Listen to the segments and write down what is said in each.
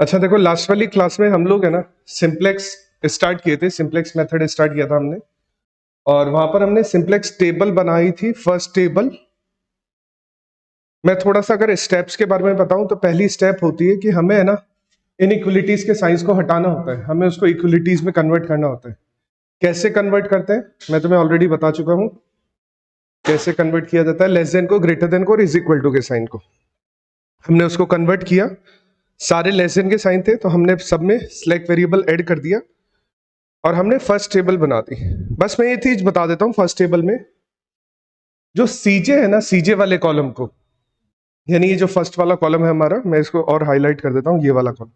अच्छा देखो, लास्ट वाली क्लास में हम लोग है ना सिंप्लेक्स स्टार्ट किए थे, सिंप्लेक्स मेथड स्टार्ट किया था हमने। और वहां पर हमने सिंप्लेक्स टेबल बनाई थी, फर्स्ट टेबल। मैं थोड़ा सा अगर स्टेप्स के बारे में बताऊं तो पहली स्टेप होती है कि हमें है ना इनइक्वलिटीज के साइंस को हटाना होता है, हमें उसको इक्वलिटीज में कन्वर्ट करना होता है। कैसे कन्वर्ट करते हैं मैं तुम्हें ऑलरेडी बता चुका हूं। कैसे कन्वर्ट किया जाता है, लेस देन को, ग्रेटर देन को और इज इक्वल टू के साइन को। हमने उसको कन्वर्ट किया, सारे लेस देन के साइन थे तो हमने सब में सिलेक्ट वेरिएबल ऐड कर दिया और हमने फर्स्ट टेबल बना दी। बस मैं ये चीज बता देता हूं, फर्स्ट टेबल में जो सीजे है ना, सीजे वाले कॉलम को, यानी ये जो फर्स्ट वाला कॉलम है हमारा, मैं इसको और हाईलाइट कर देता हूं, ये वाला कॉलम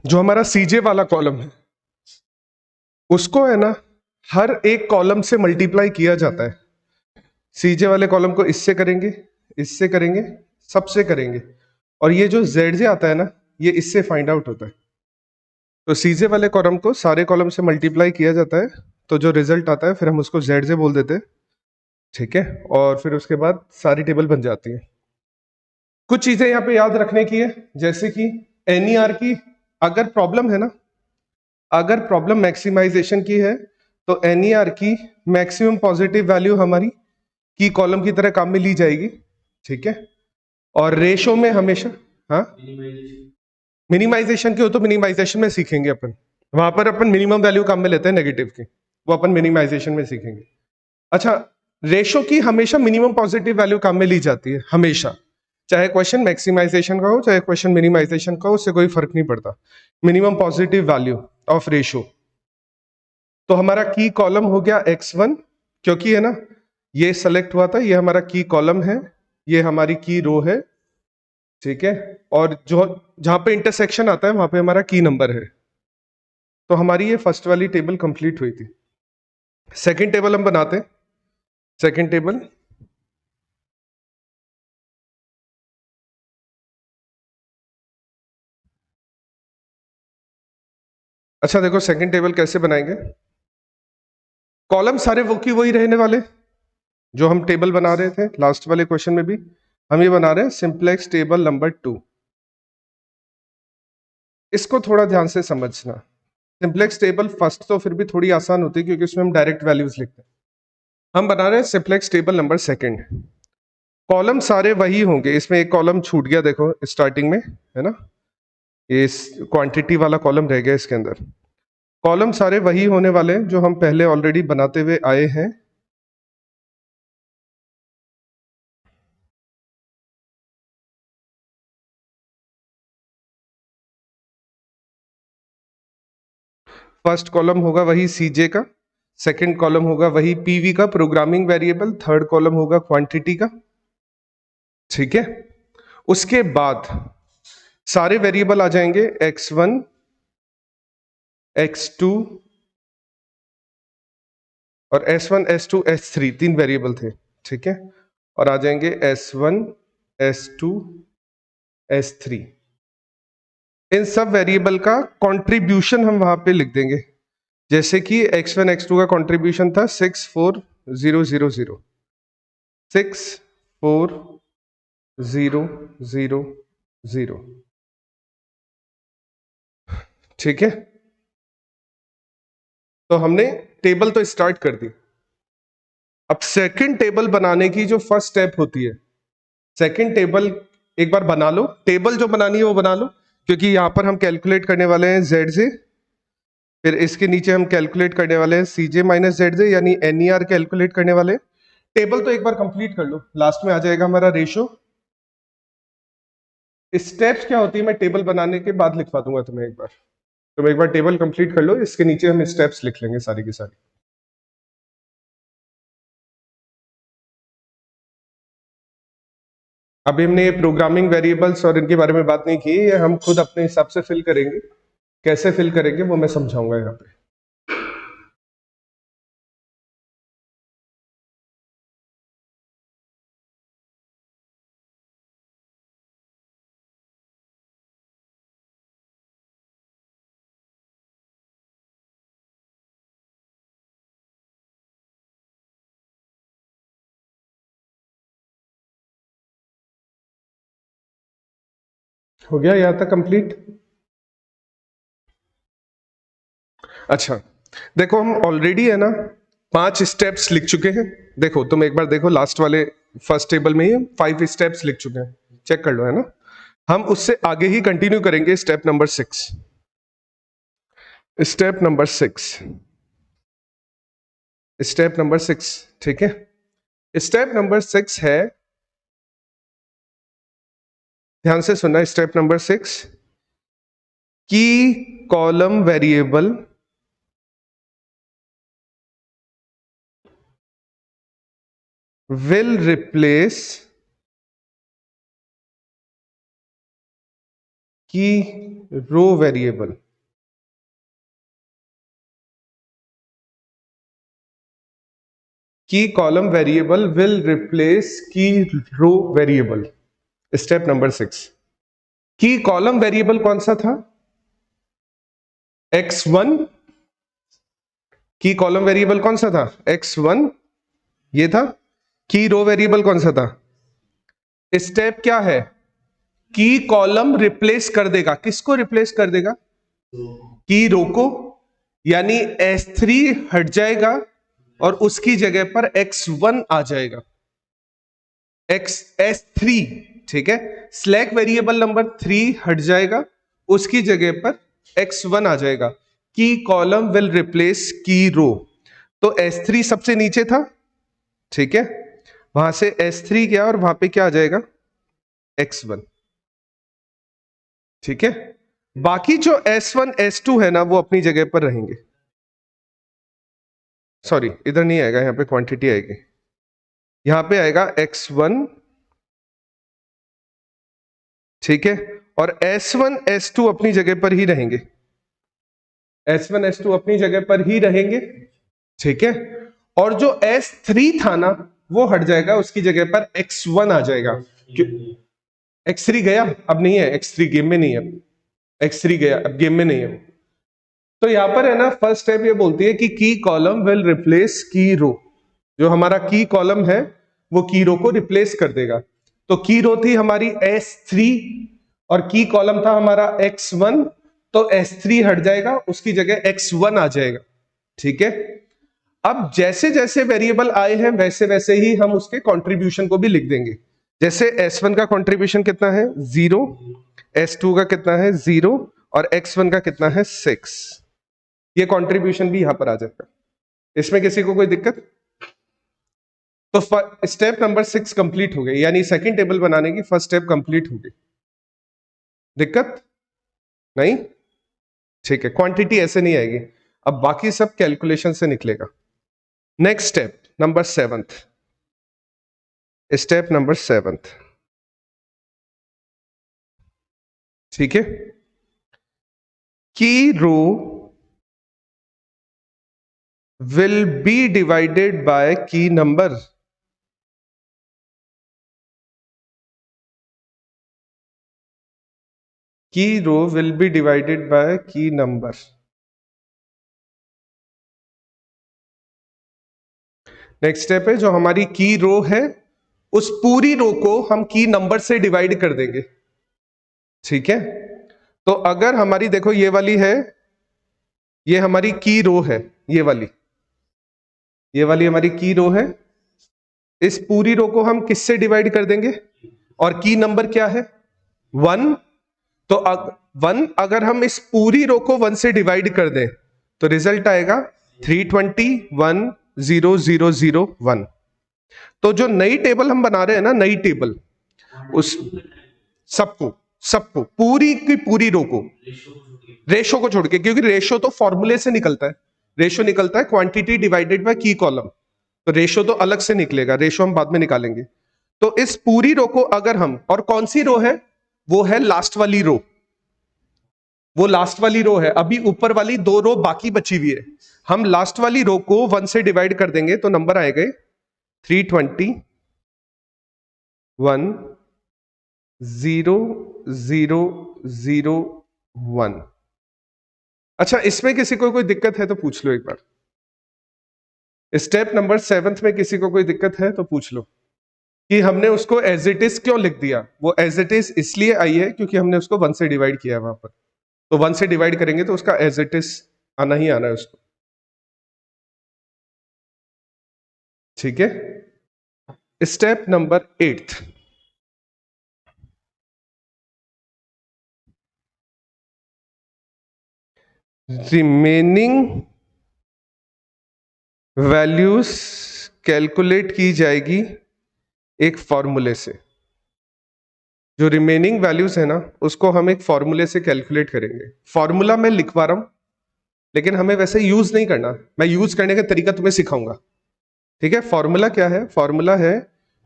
जो हमारा सीजे वाला कॉलम है, उसको है ना हर एक कॉलम से मल्टीप्लाई किया जाता है। सीजे वाले कॉलम को इससे करेंगे, इससे करेंगे, सबसे करेंगे, और ये जो जेड जे आता है ना, ये इससे फाइंड आउट होता है। तो सीजे वाले कॉलम को सारे कॉलम से मल्टीप्लाई किया जाता है, तो जो रिजल्ट आता है फिर हम उसको जेड जे बोल देते हैं। ठीक है, और फिर उसके बाद सारी टेबल बन जाती है। कुछ चीजें यहाँ पे याद रखने की है, जैसे कि एनईआर की अगर प्रॉब्लम है ना, अगर प्रॉब्लम मैक्सिमाइजेशन की है तो एनईआर की मैक्सिमम पॉजिटिव वैल्यू हमारी की कॉलम की तरह काम में ली जाएगी। ठीक है, और रेशो में हमेशा, हाँ, मिनिमाइजेशन की हो तो मिनिमाइजेशन में सीखेंगे अपन, वहां पर अपन मिनिमम वैल्यू काम में लेते हैं नेगेटिव की, वो अपन मिनिमाइजेशन में सीखेंगे। अच्छा, रेशो की हमेशा मिनिमम पॉजिटिव वैल्यू काम में ली जाती है, हमेशा। चाहे क्वेश्चन मैक्सिमाइजेशन का हो चाहे क्वेश्चन मिनिमाइजेशन का हो, उससे कोई फर्क नहीं पड़ता। Minimum positive value of ratio. तो हमारा की कॉलम हो गया x1, क्योंकि है ना ये सेलेक्ट हुआ था, ये हमारा की कॉलम है, ये हमारी की रो है। ठीक है, और जो जहां पे इंटरसेक्शन आता है वहां पे हमारा की नंबर है। तो हमारी ये फर्स्ट वाली टेबल कंप्लीट हुई थी। सेकंड टेबल हम बनाते हैं। सेकंड टेबल, अच्छा देखो सेकंड टेबल कैसे बनाएंगे। कॉलम सारे वो की वही रहने वाले जो हम टेबल बना रहे थे लास्ट वाले क्वेश्चन में भी। हम ये बना रहे हैं सिंप्लेक्स टेबल नंबर 2। इसको थोड़ा ध्यान से समझना। सिंप्लेक्स टेबल फर्स्ट तो फिर भी थोड़ी आसान होती है क्योंकि उसमें हम डायरेक्ट वैल्यूज लिखते हैं। हम बना रहे हैं simplex table number second. Column सारे वही होंगे, इसमें एक कॉलम छूट गया देखो स्टार्टिंग में, है ना, ये क्वांटिटी वाला कॉलम रह गया इसके अंदर। कॉलम सारे वही होने वाले हैं जो हम पहले ऑलरेडी बनाते हुए आए हैं। फर्स्ट कॉलम होगा वही सीजे का, सेकंड कॉलम होगा वही पीवी का, प्रोग्रामिंग वेरिएबल, थर्ड कॉलम होगा क्वांटिटी का। ठीक है, उसके बाद सारे वेरिएबल आ जाएंगे x1, x2 और s1, s2, s3, तीन वेरिएबल थे। ठीक है, और आ जाएंगे s1, s2, s3। इन सब वेरिएबल का कंट्रीब्यूशन हम वहां पे लिख देंगे, जैसे कि x1 x2 का कंट्रीब्यूशन था 64000, 64000। ठीक है, तो हमने टेबल तो स्टार्ट कर दी। अब सेकंड टेबल बनाने की जो फर्स्ट स्टेप होती है, सेकंड टेबल एक बार बना लो, टेबल जो बनानी है वो बना लो, क्योंकि यहां पर हम कैलकुलेट करने वाले हैं जेड से, फिर इसके नीचे हम कैलकुलेट करने वाले हैं सीजे माइनस जेड से, यानी एनईआर कैलकुलेट करने वाले हैं। टेबल तो एक बार कंप्लीट कर लो, लास्ट में आ जाएगा हमारा रेशो। स्टेप्स क्या होती है मैं टेबल बनाने के बाद लिखवा दूंगा तुम्हें एक बार। तुम एक बार टेबल कंप्लीट कर लो, इसके नीचे हम स्टेप्स लिख लेंगे सारी की सारी। अभी हमने ये प्रोग्रामिंग वेरिएबल्स और इनके बारे में बात नहीं की, ये हम खुद अपने हिसाब से फिल करेंगे। कैसे फिल करेंगे वो मैं समझाऊंगा यहाँ पे। हो गया यहां तक कंप्लीट? अच्छा, देखो हम ऑलरेडी है ना 5 स्टेप्स लिख चुके हैं। देखो तुम एक बार देखो लास्ट वाले फर्स्ट टेबल में ही 5 स्टेप्स लिख चुके हैं, चेक कर लो, है ना। हम उससे आगे ही कंटिन्यू करेंगे, step number 6। Step number 6, step number 6, ठीक है। स्टेप नंबर 6 है, ध्यान से सुनना, स्टेप नंबर 6, की कॉलम वेरिएबल will replace की रो वेरिएबल। की कॉलम वेरिएबल विल रिप्लेस की रो वेरिएबल। स्टेप नंबर 6, की कॉलम वेरिएबल कौन सा था? x1। की कॉलम वेरिएबल कौन सा था? x1 ये था। की रो वेरिएबल कौन सा था? स्टेप क्या है? की कॉलम रिप्लेस कर देगा, किसको रिप्लेस कर देगा? की रो को, यानी S3 हट जाएगा और उसकी जगह पर x1 आ जाएगा, S3, ठीक है। स्लैक वेरिएबल नंबर 3 हट जाएगा, उसकी जगह पर x1 आ जाएगा। की कॉलम विल रिप्लेस की रो। तो S3 सबसे नीचे था, ठीक है, वहां से S3 गया और वहां पे क्या आ जाएगा? x1, ठीक है। बाकी जो S1 S2 है ना वो अपनी जगह पर रहेंगे। सॉरी, इधर नहीं आएगा, यहां पे क्वांटिटी आएगी, यहां पे आएगा x1, ठीक है। और S1 S2 अपनी जगह पर ही रहेंगे, S1 S2 अपनी जगह पर ही रहेंगे, ठीक है। और जो S3 था ना वो हट जाएगा, उसकी जगह पर x1 आ जाएगा। क्यों? x3 गया, अब नहीं है, x3 गेम में नहीं है, x3 गया, अब गेम में नहीं है। तो यहां पर है ना फर्स्ट स्टेप ये बोलती है कि की कॉलम विल रिप्लेस की रो। जो हमारा की कॉलम है वो की रो को रिप्लेस कर देगा। तो की रो थी हमारी S3 और की कॉलम था हमारा x1, तो S3 हट जाएगा, उसकी जगह x1 आ जाएगा, ठीक है। अब जैसे जैसे वेरिएबल आए हैं वैसे वैसे ही हम उसके कंट्रीब्यूशन को भी लिख देंगे। जैसे S1 का कंट्रीब्यूशन कितना है? 0, S2 का कितना है? 0, और x1 का कितना है? 6। ये कंट्रीब्यूशन भी यहां पर आ जाएगा। इसमें किसी को कोई दिक्कत? तो स्टेप नंबर 6 कंप्लीट हो गई, यानी सेकंड टेबल बनाने की फर्स्ट स्टेप कंप्लीट हो गई। दिक्कत नहीं? ठीक है, क्वांटिटी ऐसे नहीं आएगी, अब बाकी सब कैलकुलेशन से निकलेगा। Next step number 7, step number 7, ठीक है। की रो विल बी डिवाइडेड बाय की नंबर। की रो विल बी डिवाइडेड बाय की नंबर। नेक्स्ट स्टेप है, जो हमारी की रो है उस पूरी रो को हम की नंबर से डिवाइड कर देंगे, ठीक है। तो अगर हमारी देखो ये वाली है, ये हमारी की रो है, ये वाली हमारी की रो है, इस पूरी रो को हम किससे डिवाइड कर देंगे? और की नंबर क्या है? 1। तो 1 अगर हम इस पूरी रो को 1 से डिवाइड कर दें तो रिजल्ट आएगा 321,0,0,1। तो जो नई टेबल हम बना रहे हैं ना, नई टेबल, उस सबको सबको पूरी की पूरी रो को, रेशो को छोड़ के, क्योंकि रेशो तो फॉर्मूले से निकलता है, रेशो निकलता है क्वांटिटी डिवाइडेड बाय की कॉलम, तो रेशो तो अलग से निकलेगा, रेशो हम बाद में निकालेंगे। तो इस पूरी रो को अगर हम, और कौन सी रो है? वो है लास्ट वाली रो, वो लास्ट वाली रो है, अभी ऊपर वाली 2 रो बाकी बची हुई है। हम लास्ट वाली रो को 1 से डिवाइड कर देंगे तो नंबर आएगा 321,0,0,0,1। अच्छा, इसमें किसी को कोई दिक्कत है तो पूछ लो एक बार। स्टेप नंबर 7 में किसी को कोई दिक्कत है तो पूछ लो। कि हमने उसको एज इट इज क्यों लिख दिया। वो एज इट इज इसलिए आई है क्योंकि हमने उसको 1 से डिवाइड किया है वहां पर, तो 1 से डिवाइड करेंगे तो उसका एज इट इज आना ही आना है उसको। ठीक है, step number 8, remaining values calculate की जाएगी एक फॉर्मूले से। जो रिमेनिंग वैल्यूज है ना उसको हम एक फॉर्मूले से कैलकुलेट करेंगे। फॉर्मूला मैं लिखवा रहा हूं लेकिन हमें वैसे यूज नहीं करना, मैं यूज करने का तरीका तुम्हें सिखाऊंगा। ठीक है, फॉर्मूला क्या है? फॉर्मूला है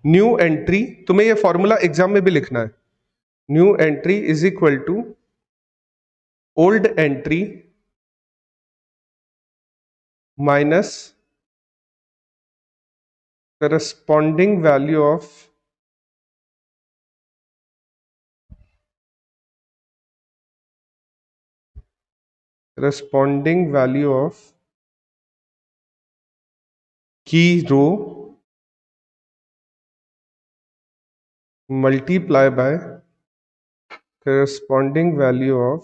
न्यू एंट्री, तुम्हें ये फॉर्मूला एग्जाम में भी लिखना है। New entry is equal to old entry minus corresponding value of key row multiply by corresponding value of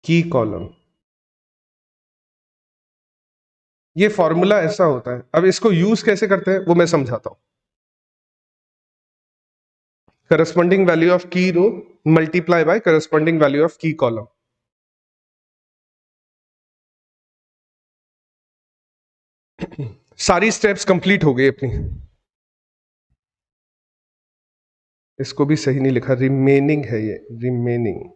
की कॉलम। ये फॉर्मूला ऐसा होता है। अब इसको यूज कैसे करते हैं वो मैं समझाता हूं। करस्पॉन्डिंग वैल्यू ऑफ की row multiply by corresponding value of की कॉलम। सारी स्टेप्स कंप्लीट हो गई अपनी। इसको भी सही नहीं लिखा, रिमेनिंग है ये, रिमेनिंग।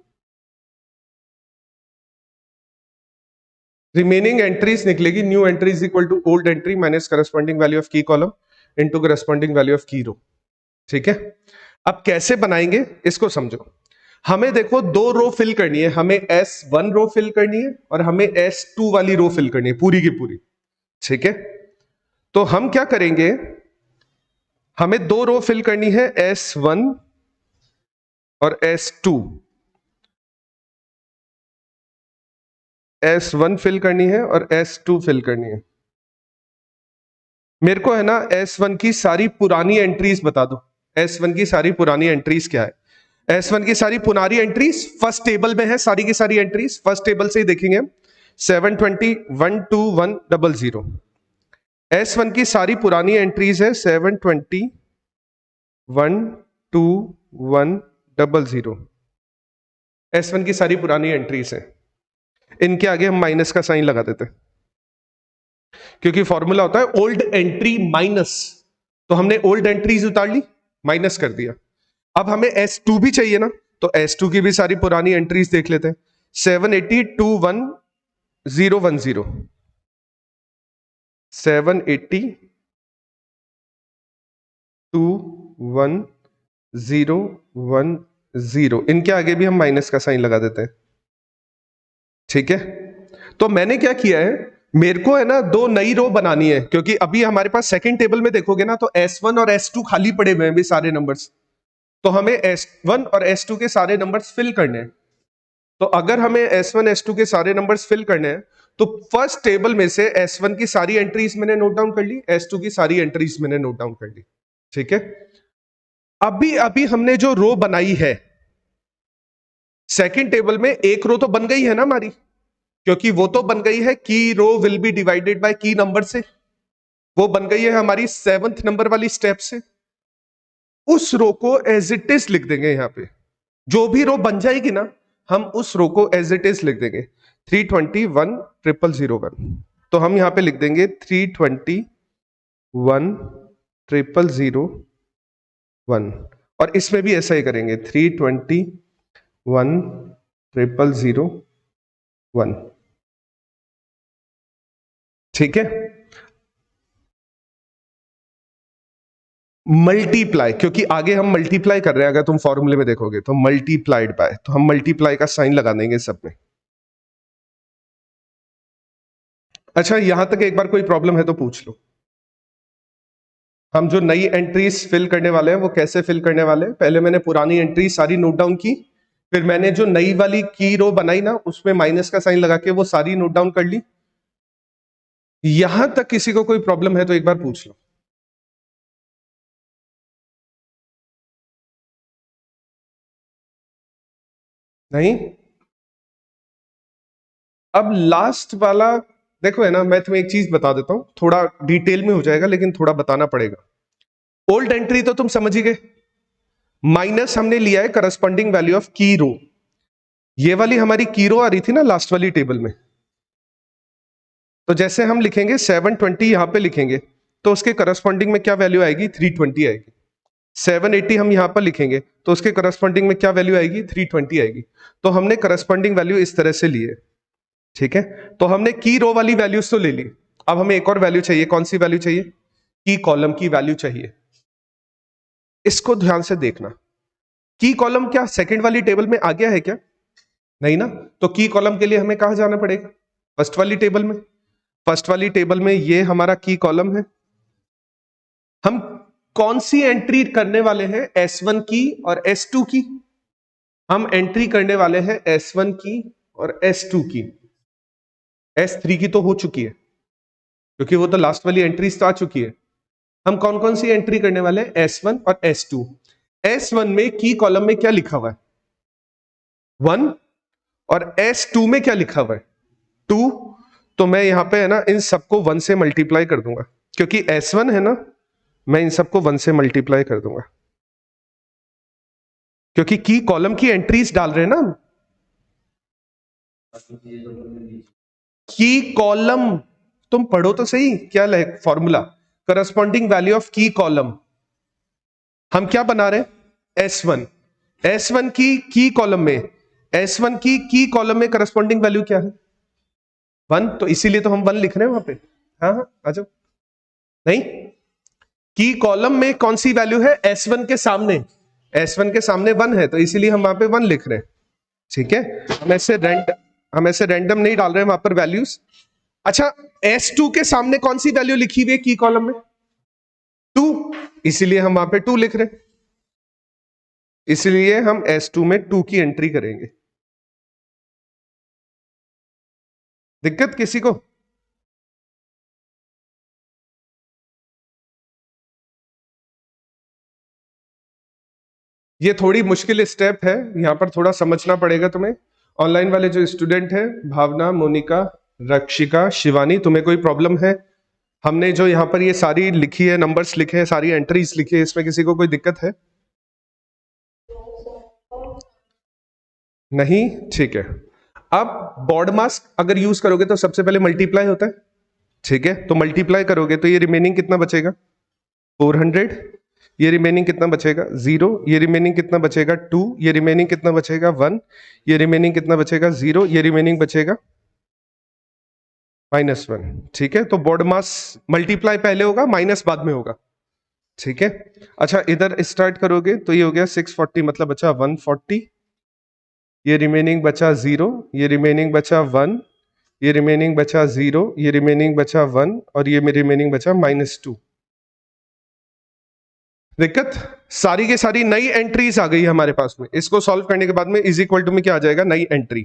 रिमेनिंग एंट्रीज निकलेगी new entry is equal to old entry minus corresponding value of की column into corresponding value of की रो। ठीक है, अब कैसे बनाएंगे इसको समझो। हमें देखो दो रो फिल करनी है, हमें S1 रो फिल करनी है और हमें S2 वाली रो फिल करनी है पूरी की पूरी। ठीक है, तो हम क्या करेंगे, हमें दो रो फिल करनी है S1 और S2। S1 फिल करनी है और S2 फिल करनी है। मेरे को है ना S1 की सारी पुरानी एंट्रीज बता दो। S1 की सारी पुरानी एंट्रीज क्या है? S1 की सारी पुरानी एंट्रीज फर्स्ट टेबल में है, सारी की सारी एंट्रीज फर्स्ट टेबल से ही देखेंगे। 720 12100। S1 की सारी पुरानी एंट्रीज है 720 12100। S1 की सारी पुरानी एंट्रीज है। इनके आगे हम माइनस का साइन लगा देते हैं क्योंकि फॉर्मूला होता है ओल्ड एंट्री माइनस। तो हमने ओल्ड एंट्रीज उतार ली, माइनस कर दिया। अब हमें S2 भी चाहिए ना, तो S2 की भी सारी पुरानी एंट्रीज देख लेते हैं। 780 21010 780 21010। इनके आगे भी हम माइनस का साइन लगा देते हैं। ठीक है, तो मैंने क्या किया है, मेरे को है ना दो नई रो बनानी है क्योंकि अभी हमारे पास सेकंड टेबल में देखोगे ना तो S1 और S2 खाली पड़े हुए हैं भी सारे नंबर्स। तो हमें S1 और S2 के सारे नंबर्स फिल करने हैं। तो अगर हमें S1 S2 के सारे नंबर्स फिल करने हैं तो फर्स्ट टेबल में से S1 की सारी एंट्रीज मैंने नोट डाउन कर ली, S2 की सारी एंट्रीज मैंने नोट डाउन कर ली। ठीक है, अभी अभी हमने जो रो बनाई है सेकंड टेबल में, एक रो तो बन गई है ना हमारी, क्योंकि वो तो बन गई है की रो विल बी डिवाइडेड बाय की नंबर से। वो बन गई है हमारी 7th नंबर वाली स्टेप से। उस रो को एज इट इज लिख देंगे यहां पे। जो भी रो बन जाएगी ना हम उस रो को एज इट इज लिख देंगे। 321 तो हम यहां पे लिख देंगे 321 और इसमें भी ऐसा ही करेंगे 321 ठीक है, मल्टीप्लाई, क्योंकि आगे हम मल्टीप्लाई कर रहे हैं, अगर तुम फॉर्मूले में देखोगे तो मल्टीप्लाइड बाय, तो हम मल्टीप्लाई का साइन लगा देंगे सब में। अच्छा, यहां तक एक बार कोई प्रॉब्लम है तो पूछ लो। हम जो नई एंट्रीज फिल करने वाले हैं वो कैसे फिल करने वाले हैं, पहले मैंने पुरानी एंट्री सारी नोट डाउन की, फिर मैंने जो नई वाली की रो बनाई ना, उसमें माइनस का साइन लगा के वो सारी नोट डाउन कर ली। यहां तक किसी को कोई प्रॉब्लम है तो एक बार पूछ लो। नहीं? अब लास्ट वाला देखो, है ना, मैं तुम्हें एक चीज बता देता हूं, थोड़ा डिटेल में हो जाएगा लेकिन थोड़ा बताना पड़ेगा। ओल्ड एंट्री तो तुम समझ ही गए, माइनस हमने लिया है करस्पॉन्डिंग वैल्यू ऑफ की रो। ये वाली हमारी की रो आ रही थी ना लास्ट वाली टेबल में, तो जैसे हम लिखेंगे 720 यहां पे लिखेंगे तो उसके करस्पॉन्डिंग में क्या वैल्यू आएगी? 320 आएगी। 780 हम यहां पर लिखेंगे तो उसके करस्पॉन्डिंग में क्या वैल्यू आएगी? 320 आएगी। तो हमने करस्पॉन्डिंग वैल्यू इस तरह से ली है, ठीक है। तो हमने की रो वाली वैल्यूज तो ले ली, अब हमें एक और वैल्यू चाहिए। कौन सी वैल्यू चाहिए? की कॉलम की वैल्यू चाहिए। इसको ध्यान से देखना, की कॉलम क्या सेकंड वाली टेबल में आ गया है क्या? नहीं ना। तो की कॉलम के लिए हमें कहां जाना पड़ेगा? फर्स्ट वाली टेबल में। फर्स्ट वाली टेबल में ये हमारा की कॉलम है। हम कौन सी एंट्री करने वाले हैं? S1 की और S2 की। हम एंट्री करने वाले हैं S1 की और S2 की। S3 की तो हो चुकी है क्योंकि वो तो लास्ट वाली एंट्रीज तो आ चुकी है। हम कौन कौन सी एंट्री करने वाले हैं? S1 और S2। S1 में की कॉलम में क्या लिखा हुआ है? 1। और S2 में क्या लिखा हुआ है? 2। तो मैं यहां पे, है ना, इन सबको 1 से मल्टीप्लाई कर दूंगा, क्योंकि S1 है ना, मैं इन सबको 1 से मल्टीप्लाई कर दूंगा, क्योंकि की कॉलम की एंट्रीज डाल रहे हैं ना हम। की कॉलम, तुम पढ़ो तो सही, क्या फॉर्मूला? करस्पॉन्डिंग वैल्यू ऑफ की कॉलम। हम क्या बना रहे हैं? S1। S1 की कॉलम में, S1 की कॉलम में करस्पॉन्डिंग वैल्यू क्या है? 1। तो इसीलिए तो हम 1 लिख रहे हैं वहां पे। हाँ हाँ, आ जाओ। नहीं, की कॉलम में कौन सी वैल्यू है? S1 के सामने। S1 के सामने 1 है तो इसीलिए हम वहां पे 1 लिख रहे हैं, ठीक है। हम ऐसे रैंडम नहीं डाल रहे हैं वहां पर वैल्यूज। अच्छा, S2 के सामने कौन सी वैल्यू लिखी हुई है की कॉलम में? 2। इसीलिए हम वहां पे 2 लिख रहे हैं। इसलिए हम S2 में 2 की एंट्री करेंगे। दिक्कत किसी को? ये थोड़ी मुश्किल स्टेप है, यहां पर थोड़ा समझना पड़ेगा तुम्हें। ऑनलाइन वाले जो स्टूडेंट हैं, भावना, मोनिका, रक्षिका, शिवानी, तुम्हें कोई प्रॉब्लम है? हमने जो यहाँ पर ये सारी लिखी है, नंबर्स लिखे हैं, सारी एंट्रीज लिखी है, इसमें किसी को कोई दिक्कत है? नहीं? ठीक है। अब बॉड मास अगर यूज करोगे तो सबसे पहले मल्टीप्लाई होता है, ठीक है। तो मल्टीप्लाई करोगे तो ये रिमेनिंग कितना बचेगा? 400। ये रिमेनिंग कितना बचेगा? 0। ये रिमेनिंग कितना बचेगा? 2। ये रिमेनिंग कितना बचेगा? 1। ये रिमेनिंग कितना बचेगा? 0। ये रिमेनिंग बचेगा -1, ठीक है। तो बॉड मास मल्टीप्लाई पहले होगा, माइनस बाद में होगा, ठीक है। अच्छा, इधर स्टार्ट करोगे तो ये हो गया 640, मतलब बचा 140। ये रिमेनिंग बचा 0। ये रिमेनिंग बचा 1। ये रिमेनिंग बचा 0। ये रिमेनिंग बचा 1 और ये रिमेनिंग बचा -2। दिक्कत? सारी की सारी नई एंट्रीज आ गई हमारे पास में। इसको सॉल्व करने के बाद में इज इक्वल टू में क्या आ जाएगा? नई एंट्री।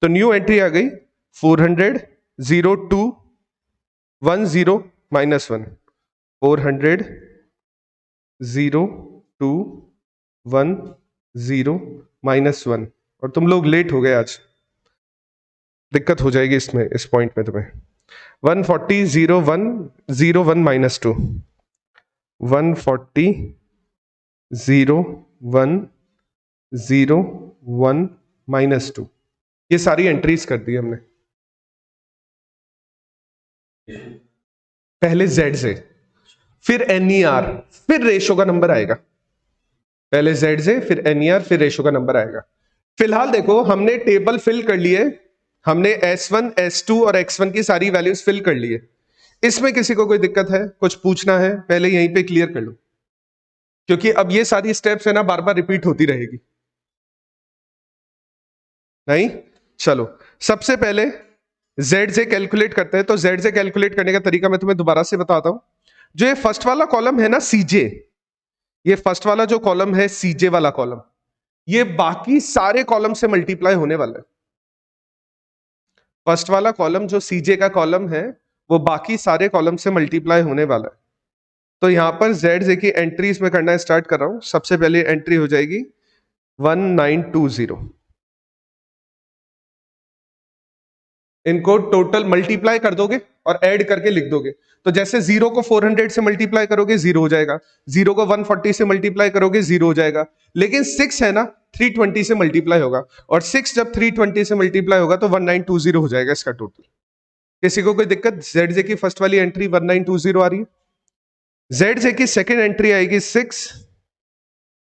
तो न्यू एंट्री आ गई 400 0 2 1 0 -1। 400 0 2 1 0 -1। और तुम लोग लेट हो गए आज, दिक्कत हो जाएगी इसमें, इस पॉइंट में तुम्हें। 140 0 1 0 1 -2। 140 0 1 0 1 -2। ये सारी एंट्रीज कर दी हमने। पहले Z से, फिर NER, फिर रेशो का नंबर आएगा। पहले Z से, फिर NER, फिर रेशो का नंबर आएगा। फिलहाल देखो, हमने टेबल फिल कर लिए, हमने S1 S2 और X1 की सारी वैल्यूज फिल कर लिए। इसमें किसी को कोई दिक्कत है? कुछ पूछना है? पहले यहीं पे क्लियर कर लो, क्योंकि अब ये सारी स्टेप्स है ना, बार बार रिपीट होती रहेगी। नहीं? चलो, सबसे पहले Z से कैलकुलेट करते हैं। तो Z से कैलकुलेट करने का तरीका मैं तुम्हें दोबारा से बताता हूं। जो ये फर्स्ट वाला कॉलम है ना CJ, ये फर्स्ट वाला जो कॉलम है CJ वाला कॉलम, ये बाकी सारे कॉलम से मल्टीप्लाई होने वाला है। फर्स्ट वाला कॉलम जो सीजे का कॉलम है वो बाकी सारे कॉलम से मल्टीप्लाई होने वाला है। तो यहां पर जेड की एंट्रीज में करना स्टार्ट कर रहा हूं। सबसे पहले एंट्री हो जाएगी 1920। इनको टोटल मल्टीप्लाई कर दोगे और ऐड करके लिख दोगे। तो जैसे 0 को 400 से मल्टीप्लाई करोगे 0 हो जाएगा, 0 को 140 से मल्टीप्लाई करोगे 0 हो जाएगा, लेकिन 6 है ना 320 से मल्टीप्लाई होगा, और 6 जब 320 से मल्टीप्लाई होगा तो 1920 हो जाएगा इसका टोटल। किसी को कोई दिक्कत? जेड की फर्स्ट वाली एंट्री 1920 आ रही है। जेड की सेकेंड एंट्री आएगी 6,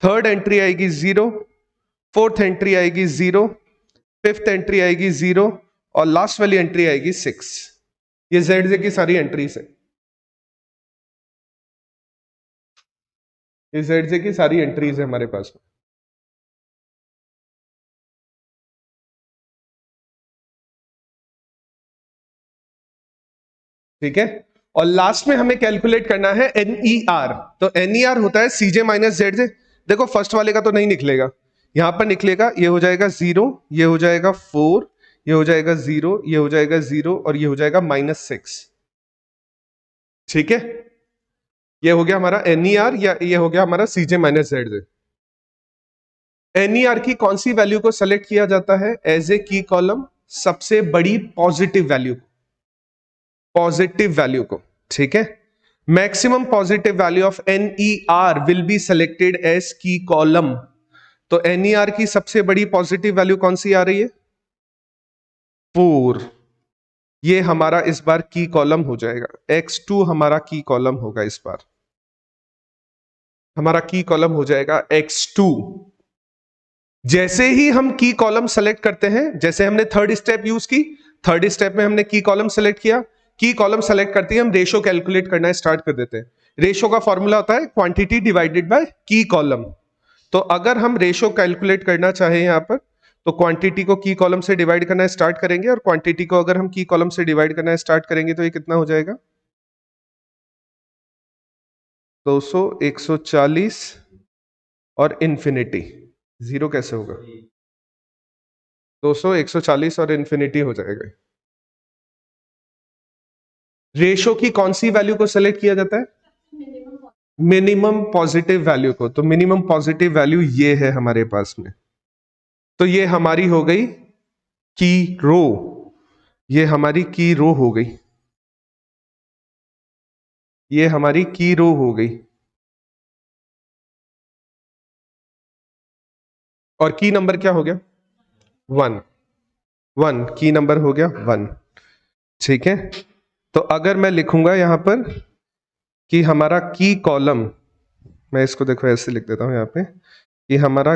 थर्ड एंट्री आएगी 0, फोर्थ एंट्री आएगी 0, फिफ्थ एंट्री आएगी 0, और लास्ट वाली एंट्री आएगी 6। ये जेड की सारी एंट्रीज है। ये जेड की सारी एंट्रीज है हमारे पास में। ठीक है, और लास्ट में हमें कैलकुलेट करना है NER। तो NER होता है CJ माइनस ZJ। देखो फर्स्ट वाले का तो नहीं निकलेगा, यहां पर निकलेगा, ये हो जाएगा 0, ये हो जाएगा 4, ये हो जाएगा 0, ये हो जाएगा 0, और ये हो जाएगा -6। ठीक है, ये हो गया हमारा NER, या ये हो गया हमारा CJ माइनस ZJ। NER की कौन सी वैल्यू को सेलेक्ट किया जाता है एज ए की कॉलम? सबसे बड़ी पॉजिटिव वैल्यू, पॉजिटिव वैल्यू को। ठीक है, maximum positive value of NER will be selected as key column. तो NER की सबसे बड़ी पॉजिटिव वैल्यू कौन सी आ रही है? 4। ये हमारा इस बार की कॉलम हो जाएगा। X2 हमारा की कॉलम होगा इस बार, हमारा की कॉलम हो जाएगा X2। जैसे ही हम की कॉलम सेलेक्ट करते हैं, जैसे हमने थर्ड स्टेप यूज की, थर्ड स्टेप में हमने की कॉलम सेलेक्ट किया, की कॉलम सेलेक्ट करते ही हम रेशो कैलकुलेट करना स्टार्ट कर देते हैं। रेशो का फॉर्मूला होता है क्वांटिटी डिवाइडेड बाय की कॉलम। तो अगर हम रेशो कैलकुलेट करना चाहें यहां पर, तो क्वांटिटी को की कॉलम से डिवाइड करना स्टार्ट करेंगे, और क्वांटिटी को अगर हम की कॉलम से डिवाइड करना स्टार्ट करेंगे तो ये कितना हो जाएगा? 200, 140 और इन्फिनिटी। 0 कैसे होगा? 200, 140 और इन्फिनिटी हो जाएगा। रेशो की कौन सी वैल्यू को सेलेक्ट किया जाता है? मिनिमम पॉजिटिव वैल्यू को। तो मिनिमम पॉजिटिव वैल्यू ये है हमारे पास में। तो ये हमारी हो गई की रो, ये हमारी की रो हो गई, ये हमारी की रो हो गई। और की नंबर क्या हो गया? 1। 1 की नंबर हो गया 1। ठीक है, तो अगर मैं लिखूंगा यहां पर कि हमारा की कॉलम, मैं इसको देखो ऐसे लिख देता हूं यहां पे कि हमारा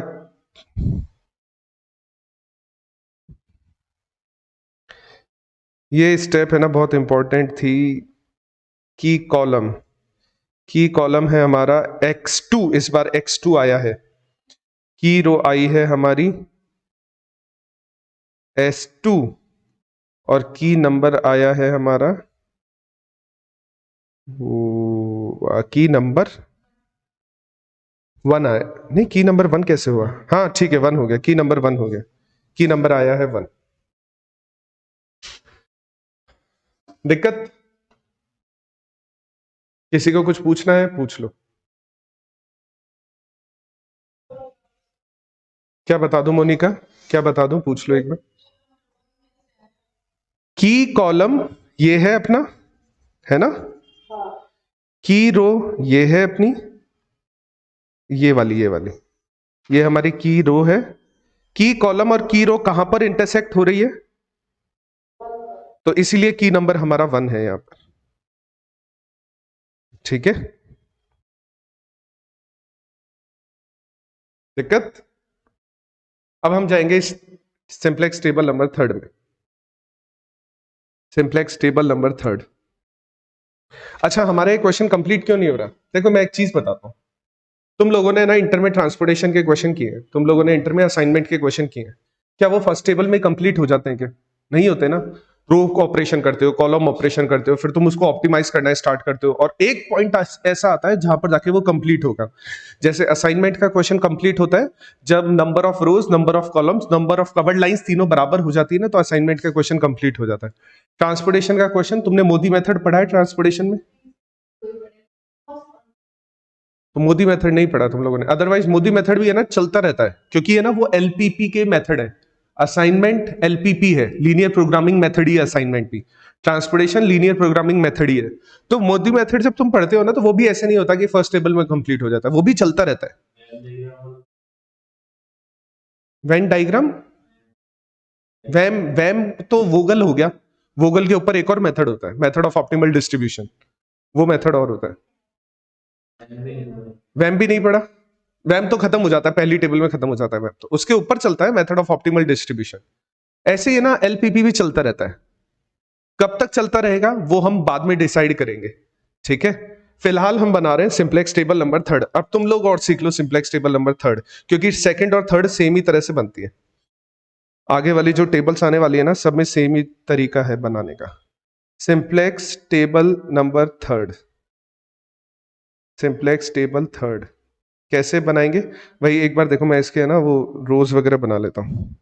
ये स्टेप है ना बहुत इंपॉर्टेंट थी। की कॉलम, की कॉलम है हमारा X2, इस बार X2 आया है। की रो आई है हमारी S2, और की नंबर आया है हमारा की नंबर 1 आया। नहीं, की नंबर 1 कैसे हुआ? हाँ ठीक है, 1 हो गया, की नंबर 1 हो गया, की नंबर आया है 1। दिक्कत? किसी को कुछ पूछना है पूछ लो। क्या बता दूं मोनिका, क्या बता दूं? पूछ लो एक बार। की कॉलम ये है अपना, है ना? की रो ये है अपनी, ये वाली, ये वाली, ये हमारी की रो है। की कॉलम और की रो कहां पर इंटरसेक्ट हो रही है? तो इसीलिए की नंबर हमारा 1 है यहां पर। ठीक है, दिक्कत? अब हम जाएंगे सिंप्लेक्स टेबल नंबर 3 में। Simplex table number 3। अच्छा, हमारा ये क्वेश्चन कंप्लीट क्यों नहीं हो रहा? देखो मैं एक चीज बताता हूं। तुम लोगों ने ना इंटर में ट्रांसपोर्टेशन के क्वेश्चन किए हैं, तुम लोगों ने इंटर में असाइनमेंट के क्वेश्चन किए हैं, क्या वो फर्स्ट टेबल में कंप्लीट हो जाते हैं क्या? नहीं होते ना। रो ऑपरेशन करते हो, कॉलम ऑपरेशन करते हो, फिर तुम उसको ऑप्टिमाइज करना स्टार्ट करते हो, और एक पॉइंट ऐसा आता है जहां पर जाके वो कंप्लीट होगा। जैसे असाइनमेंट का क्वेश्चन कंप्लीट होता है जब number of rose, number of columns, number of covered lines तीनों बराबर हो जाती है ना, तो असाइनमेंट का क्वेश्चन कंप्लीट हो जाता है। ट्रांसपोर्टेशन का क्वेश्चन तुमने मोदी मेथड पढ़ा है ट्रांसपोर्टेशन में? तो मोदी मेथड नहीं पढ़ा तुम लोगों ने, अदरवाइज मोदी मेथड भी है ना, चलता रहता है, क्योंकि है ना वो एलपीपी के मेथड है। असाइनमेंट एलपीपी है, लीनियर प्रोग्रामिंग मेथड ही है असाइनमेंट भी, ट्रांसपोर्टेशन लीनियर प्रोग्रामिंग मेथड ही है। तो मोदी मेथड जब तुम पढ़ते हो ना, तो वो भी ऐसे नहीं होता कि फर्स्ट टेबल में कंप्लीट हो जाता है, वो भी चलता रहता है। वेन डायग्राम, वैम वैम तो वोगल हो गया, वोगल के ऊपर एक और मेथड होता है, मेथड ऑफ ऑप्टिमल डिस्ट्रीब्यूशन, वो मेथड और होता है। वैम भी नहीं पढ़ा? वैम तो खत्म हो जाता है, पहली टेबल में खत्म हो जाता है वैम, तो उसके ऊपर चलता है मेथड ऑफ ऑप्टिमल डिस्ट्रीब्यूशन। ऐसे ही ना एलपीपी भी चलता रहता है, कब तक चलता रहेगा वो हम बाद में डिसाइड करेंगे, ठीक है। फिलहाल हम बना रहे हैं सिंप्लेक्स टेबल नंबर थर्ड। अब तुम लोग और सीख लो सिंप्लेक्स टेबल नंबर थर्ड, क्योंकि सेकंड और थर्ड सेम ही तरह से बनती है। आगे वाली जो टेबल्स आने वाली है ना, सब में सेम ही तरीका है बनाने का। Simplex table number third, simplex table third कैसे बनाएंगे भाई, एक बार देखो, मैं इसके है ना वो रोज वगैरह बना लेता हूं।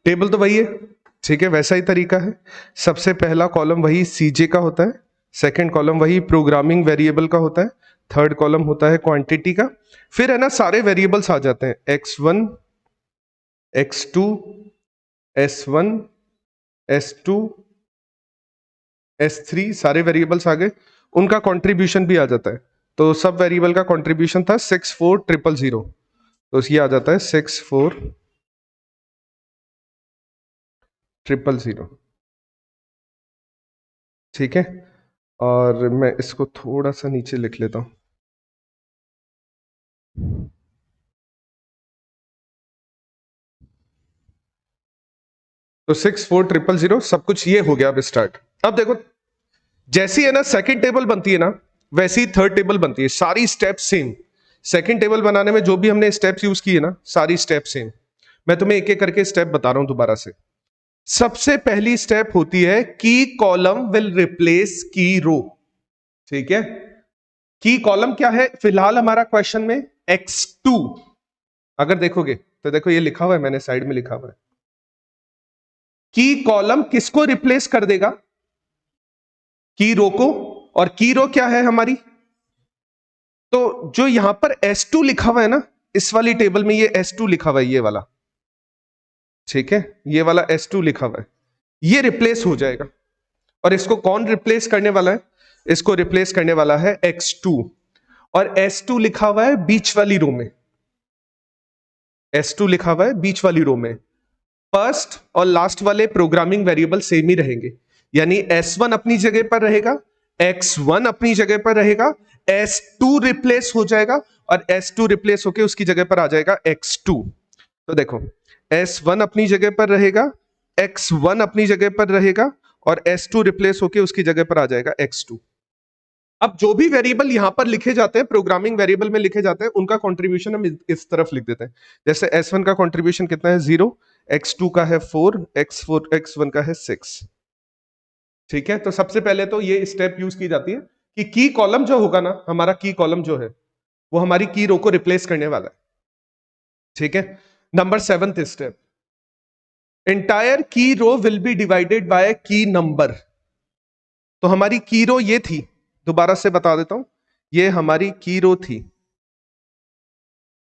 टेबल तो वही है, ठीक है, वैसा ही तरीका है। सबसे पहला कॉलम वही सीजे का होता है, सेकंड कॉलम वही प्रोग्रामिंग वेरिएबल का होता है, थर्ड कॉलम होता है क्वांटिटी का। फिर है ना सारे वेरिएबल्स आ जाते हैं, x1, x2, s1, s2, s3, सारे वेरिएबल्स आ गए, उनका कंट्रीब्यूशन भी आ जाता है। तो सब वेरिएबल का कंट्रीब्यूशन था 64000, तो ये आ जाता है 64000, ठीक है। और मैं इसको थोड़ा सा नीचे लिख लेता हूं। तो 64000 सब कुछ ये हो गया। अब स्टार्ट, अब देखो जैसी है ना सेकंड टेबल बनती है ना, वैसी ही थर्ड टेबल बनती है, सारी स्टेप सेम। सेकंड टेबल बनाने में जो भी हमने स्टेप्स यूज किए ना, सारी स्टेप सेम। मैं तुम्हें एक एक करके स्टेप बता रहा हूं दोबारा से। सबसे पहली स्टेप होती है की कॉलम विल रिप्लेस की रो, ठीक है। की कॉलम क्या है फिलहाल हमारा क्वेश्चन में, x2। अगर देखोगे तो देखो ये लिखा हुआ है, मैंने साइड में लिखा हुआ है, की कॉलम किसको रिप्लेस कर देगा, की रो को। और की रो क्या है हमारी, तो जो यहां पर S2 लिखा हुआ है ना, इस वाली टेबल में ये S2 लिखा हुआ है, ये वाला, ठीक है, ये वाला S2 लिखा हुआ है, ये रिप्लेस हो जाएगा। और इसको कौन रिप्लेस करने वाला है, इसको रिप्लेस करने वाला है x2। और S2 लिखा हुआ है बीच वाली रो में, S2 लिखा हुआ है बीच वाली रो में। फर्स्ट और लास्ट वाले प्रोग्रामिंग वेरिएबल सेम ही रहेंगे, यानी S1 अपनी जगह पर रहेगा, x1 अपनी जगह पर रहेगा, S2 रिप्लेस हो जाएगा, और S2 रिप्लेस होके उसकी जगह पर आ जाएगा x2। तो देखो S1 अपनी जगह पर रहेगा, x1 अपनी जगह पर रहेगा, और S2 रिप्लेस होके उसकी जगह पर आ जाएगा x2। अब जो भी वेरिएबल यहां पर लिखे जाते हैं, प्रोग्रामिंग वेरिएबल में लिखे जाते हैं, उनका कंट्रीब्यूशन हम इस तरफ लिख देते हैं। जैसे S1 का कंट्रीब्यूशन कितना है 0, x2 का है 4, x4 x1 का है 6, ठीक है। तो सबसे पहले तो ये स्टेप यूज की जाती है कि की कॉलम जो होगा ना, हमारा की कॉलम जो है वो हमारी की रो को रिप्लेस करने वाला है, ठीक है। नंबर 7th स्टेप, एंटायर की रो विल बी डिवाइडेड बाय की नंबर। तो हमारी की रो ये थी, दोबारा से बता देता हूं, ये हमारी की रो थी,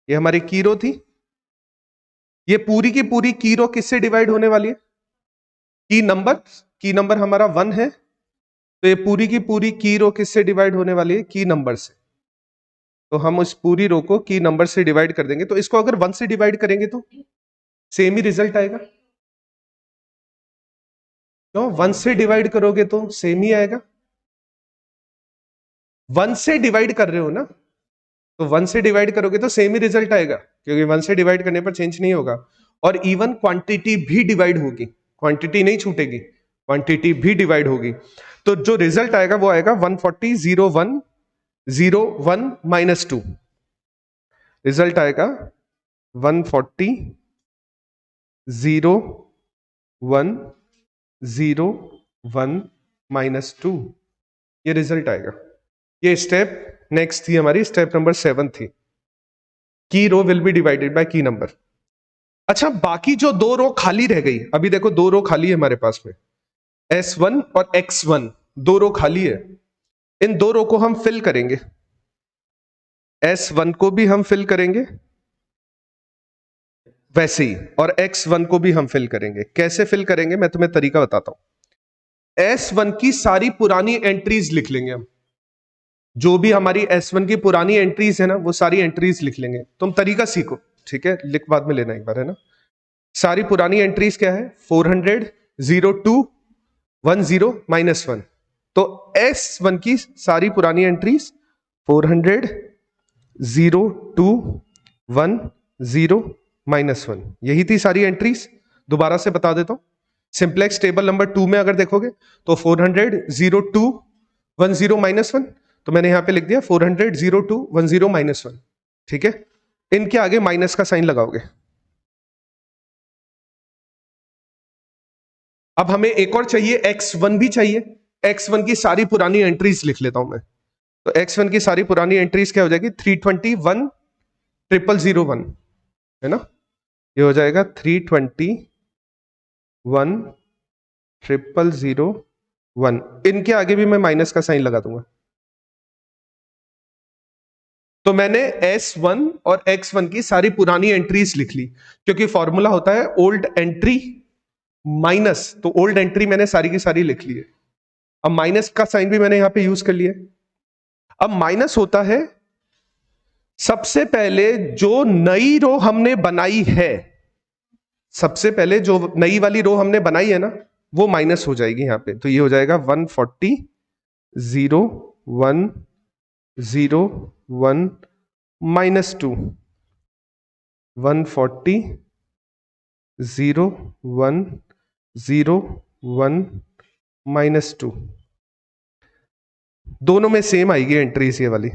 ये हमारी की रो थी। ये पूरी की पूरी की रो किससे डिवाइड होने वाली है, की नंबर। की नंबर हमारा 1 है, तो ये पूरी की पूरी की रो किससे डिवाइड होने वाली है, की नंबर से। तो हम उस पूरी रो को की नंबर से डिवाइड कर देंगे। तो इसको अगर 1 से डिवाइड करेंगे तो सेम ही रिजल्ट आएगा। क्यों? 1 से डिवाइड करोगे तो सेम ही आएगा। 1 से डिवाइड कर रहे हो ना, तो 1 से डिवाइड करोगे तो सेम ही रिजल्ट आएगा, क्योंकि 1 से डिवाइड करने पर चेंज नहीं होगा। और इवन क्वांटिटी भी डिवाइड होगी, क्वांटिटी नहीं छूटेगी, क्वांटिटी भी डिवाइड होगी। तो जो रिजल्ट आएगा वो आएगा 140 0 1 0 1 -2। रिजल्ट आएगा 140 0 1 0 1 -2। ये रिजल्ट आएगा। ये स्टेप नेक्स्ट थी हमारी, स्टेप नंबर 7 थी। की रो विल बी डिवाइडेड बाय की नंबर। अच्छा, बाकी जो दो रो खाली रह गई, अभी देखो दो रो खाली है हमारे पास में, S1 और X1 दो रो खाली है। इन दो रो को हम फिल करेंगे। S1 को भी हम फिल करेंगे वैसे ही, और X1 को भी हम फिल करेंगे। कैसे फिल करेंगे मैं तुम्हें तरीका बताता हूं। S1 की सारी पुरानी एंट्रीज लिख लेंगे हम, जो भी हमारी S1 की पुरानी एंट्रीज है ना, वो सारी एंट्रीज लिख लेंगे। तुम तरीका सीखो, ठीक है, लिख बाद में लेना एक बार, है ना। सारी पुरानी एंट्रीज क्या है? 400 02 10 -1। तो S1 की सारी पुरानी एंट्रीज 400 02 10 -1, यही थी सारी एंट्रीज। दोबारा से बता देता हूं, सिंप्लेक्स टेबल नंबर 2 में अगर देखोगे तो 400 02 10 -1, तो मैंने यहां पे लिख दिया 400 02 10 -1, ठीक है। इनके आगे माइनस का साइन लगाओगे। अब हमें एक और चाहिए, X1 भी चाहिए। X1 की सारी पुरानी एंट्रीज लिख लेता हूं मैं। तो X1 की सारी पुरानी एंट्रीज क्या हो जाएगी? 321 0001, है ना। ये हो जाएगा 321 0001। इनके आगे भी मैं माइनस का साइन लगा दूंगा। तो मैंने S1 और X1 की सारी पुरानी एंट्रीज लिख ली, क्योंकि फॉर्मूला होता है ओल्ड एंट्री माइनस, तो ओल्ड एंट्री मैंने सारी की सारी लिख ली है। अब माइनस का साइन भी मैंने यहां पे यूज कर लिया। अब माइनस होता है सबसे पहले जो नई रो हमने बनाई है, सबसे पहले जो नई वाली रो हमने बनाई है ना, वो माइनस हो जाएगी यहां पे। तो ये हो जाएगा 140 0 1 0 1 -2, 140 0 1 0 1 -2। दोनों में सेम आएगी एंट्रीज ये वाली।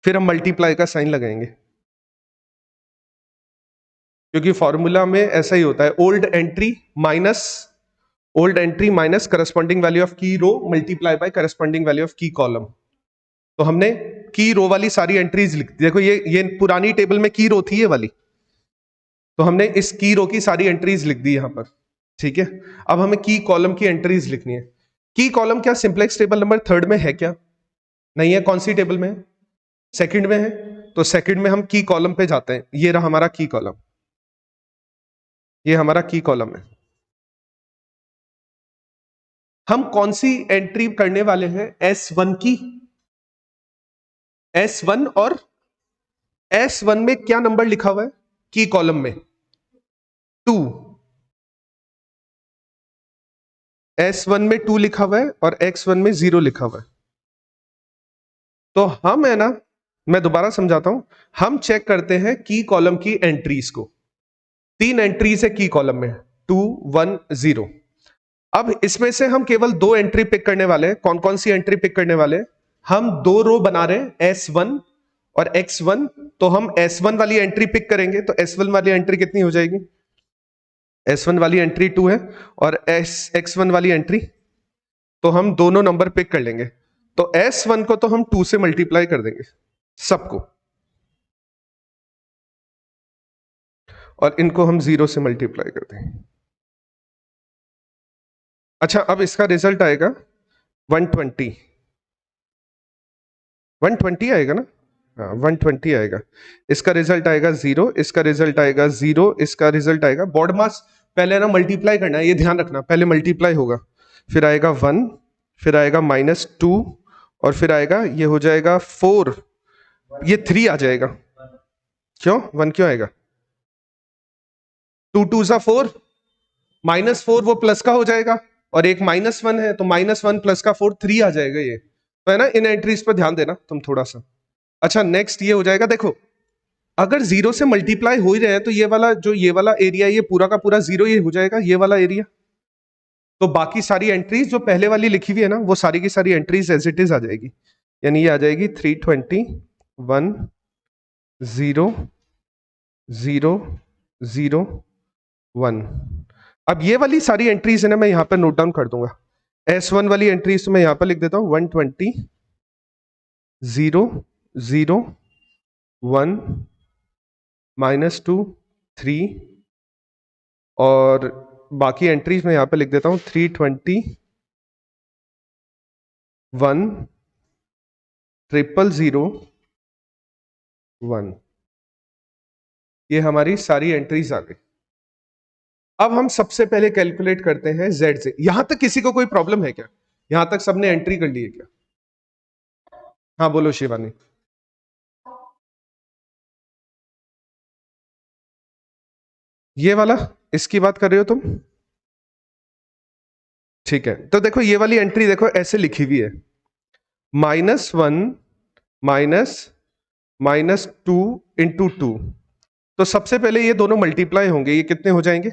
फिर हम मल्टीप्लाई का साइन लगाएंगे, क्योंकि फॉर्मूला में ऐसा ही होता है, old entry minus corresponding value of की row multiply by corresponding value of की कॉलम। तो हमने की रो वाली सारी एंट्रीज लिख दी। देखो ये पुरानी टेबल में की रो थी ये वाली, तो हमने इस की रो की सारी एंट्रीज लिख दी यहां पर, ठीक है। अब हमें की कॉलम की एंट्रीज लिखनी है। की कॉलम क्या सिंप्लेक्स टेबल नंबर 3 में है क्या? नहीं है। कौन सी टेबल में है? सेकंड में है। तो सेकंड में हम की कॉलम पे जाते हैं। ये रहा हमारा की कॉलम, ये हमारा की कॉलम है। हम कौन सी एंट्री करने वाले हैं? S1 की। S1 और S1 में क्या नंबर लिखा हुआ है की कॉलम में? 2। S1 में 2 लिखा हुआ है और X1 में 0 लिखा हुआ है। तो हम, है ना, मैं दोबारा समझाता हूं, हम चेक करते हैं की कॉलम की एंट्रीज को। 3 एंट्रीज है की कॉलम में, 2 1 0। अब इसमें से हम केवल 2 एंट्री पिक करने वाले हैं। कौन कौन सी एंट्री पिक करने वाले हैं? हम 2 रो बना रहे हैं, S1 और X1। तो हम S1 वाली एंट्री पिक करेंगे। तो S1 वाली एंट्री कितनी हो जाएगी? S1 वाली एंट्री 2 है और X1 वाली एंट्री, तो हम दोनों नंबर पिक कर लेंगे। तो S1 को तो हम 2 से मल्टीप्लाई कर देंगे सबको, और इनको हम 0 से मल्टीप्लाई कर देंगे। अच्छा, अब इसका रिजल्ट आएगा 120 आएगा ना। हाँ, 120 आएगा। इसका रिजल्ट आएगा 0, इसका रिजल्ट आएगा 0, इसका रिजल्ट आएगा। बॉड मास पहले ना मल्टीप्लाई करना है, ये ध्यान रखना, पहले मल्टीप्लाई होगा, फिर आएगा 1, फिर आएगा -2, और फिर आएगा, ये हो जाएगा 4 ये 3 आ जाएगा। क्यों 1 क्यों आएगा? 2 2 4, -4 वो प्लस का हो जाएगा, और एक -1 है तो -1 प्लस का 4 3 आ जाएगा। ये तो है ना, इन एंट्रीज पर ध्यान देना तुम थोड़ा सा। अच्छा नेक्स्ट ये हो जाएगा, देखो अगर 0 से मल्टीप्लाई हो ही रहे हैं तो ये वाला जो ये वाला एरिया, ये पूरा का पूरा 0 ये हो जाएगा, ये वाला एरिया। तो बाकी सारी एंट्रीज जो पहले वाली लिखी हुई है ना, वो सारी की सारी एंट्रीज एज इट इज आ जाएगी। यानी ये आ जाएगी 320 1 0 0 0 1। अब ये वाली सारी एंट्रीज है ना, मैं यहां पर नोट डाउन कर दूंगा। S1 वाली एंट्रीज तो मैं यहां पर लिख देता हूं 120 0 0 1 -2 3, और बाकी एंट्रीज में यहां पे लिख देता हूं 320 1 000 1। ये हमारी सारी एंट्रीज आ गई। अब हम सबसे पहले कैलकुलेट करते हैं जेड से। यहां तक किसी को कोई प्रॉब्लम है क्या? यहां तक सबने एंट्री कर ली है क्या? हाँ बोलो शिवानी। ये वाला, इसकी बात कर रहे हो तुम? ठीक है, तो देखो ये वाली एंट्री देखो ऐसे लिखी हुई है, -1 -2 तो सबसे पहले ये दोनों मल्टीप्लाई होंगे, ये कितने हो जाएंगे?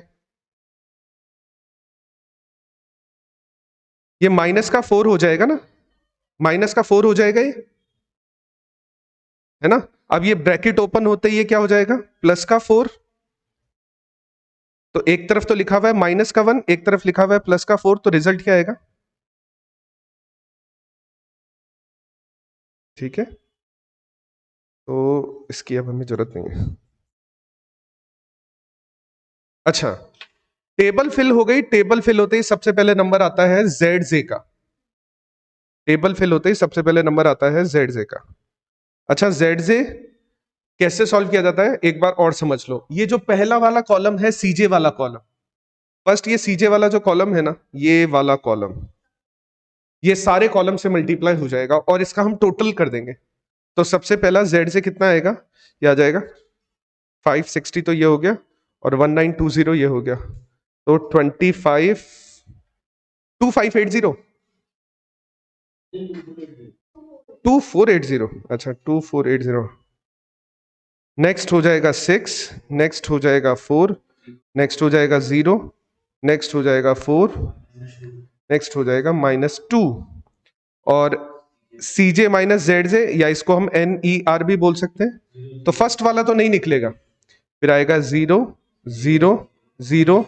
ये -4 हो जाएगा ना, -4 हो जाएगा ये, है ना। अब ये ब्रैकेट ओपन होते ही ये क्या हो जाएगा? +4। तो एक तरफ तो लिखा हुआ है -1, एक तरफ लिखा हुआ है +4, तो रिजल्ट क्या आएगा? ठीक है, तो इसकी अब हमें जरूरत नहीं है। अच्छा, टेबल फिल हो गई। टेबल फिल होते ही सबसे पहले नंबर आता है ZJ का। टेबल फिल होते ही सबसे पहले नंबर आता है ZJ का। अच्छा, ZJ कैसे सॉल्व किया जाता है एक बार और समझ लो। ये जो पहला वाला कॉलम है CJ वाला कॉलम, फर्स्ट ये CJ वाला जो कॉलम है ना, ये वाला कॉलम, ये सारे कॉलम से मल्टीप्लाई हो जाएगा और इसका हम टोटल कर देंगे। तो सबसे पहला ZJ कितना आएगा? ये आ जाएगा 560, तो ये हो गया, और 1920 ये हो गया, तो 2480। अच्छा 2480। नेक्स्ट हो जाएगा 6, नेक्स्ट हो जाएगा 4, नेक्स्ट हो जाएगा 0, नेक्स्ट हो जाएगा 4, नेक्स्ट हो जाएगा -2, और CJ ZJ, या इसको हम NER भी बोल सकते हैं। तो फर्स्ट वाला तो नहीं निकलेगा, फिर आएगा 0 0 0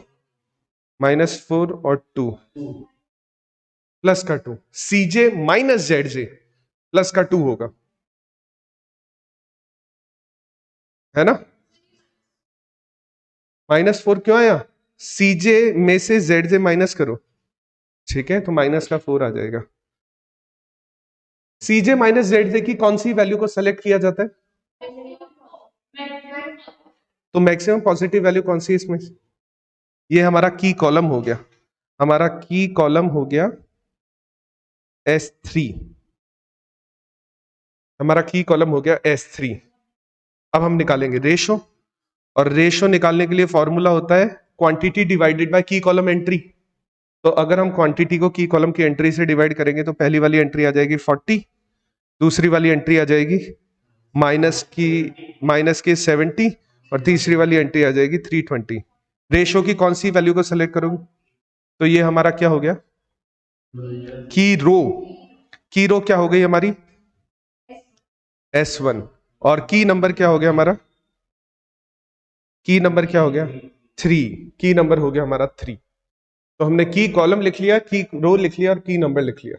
-4 और 2 प्लस का 2। CJ ZJ प्लस का 2 होगा, है ना। -4 क्यों आया? CJ में से ZJ माइनस करो, ठीक है, तो -4 आ जाएगा। CJ ZJ की कौन सी वैल्यू को सेलेक्ट किया जाता है? तो मैक्सिमम पॉजिटिव वैल्यू कौन सी है इसमें? ये हमारा की कॉलम हो गया, हमारा की कॉलम हो गया S3, हमारा की कॉलम हो गया S3। अब हम निकालेंगे रेशो, और रेशो निकालने के लिए फॉर्मूला होता है क्वांटिटी डिवाइडेड बाय की कॉलम एंट्री। तो अगर हम क्वांटिटी को की कॉलम की एंट्री से डिवाइड करेंगे तो पहली वाली एंट्री आ जाएगी 40, दूसरी वाली एंट्री आ जाएगी माइनस की 70, और तीसरी वाली एंट्री आ जाएगी 320। रेशो की कौन सी वैल्यू को सेलेक्ट करोगे? तो ये हमारा क्या हो गया? की रो क्या हो गई हमारी? S1। और की नंबर क्या हो गया हमारा? की नंबर क्या हो गया? 3। की नंबर हो गया हमारा 3। तो हमने की कॉलम लिख लिया, की रो लिख लिया, और की नंबर लिख लिया।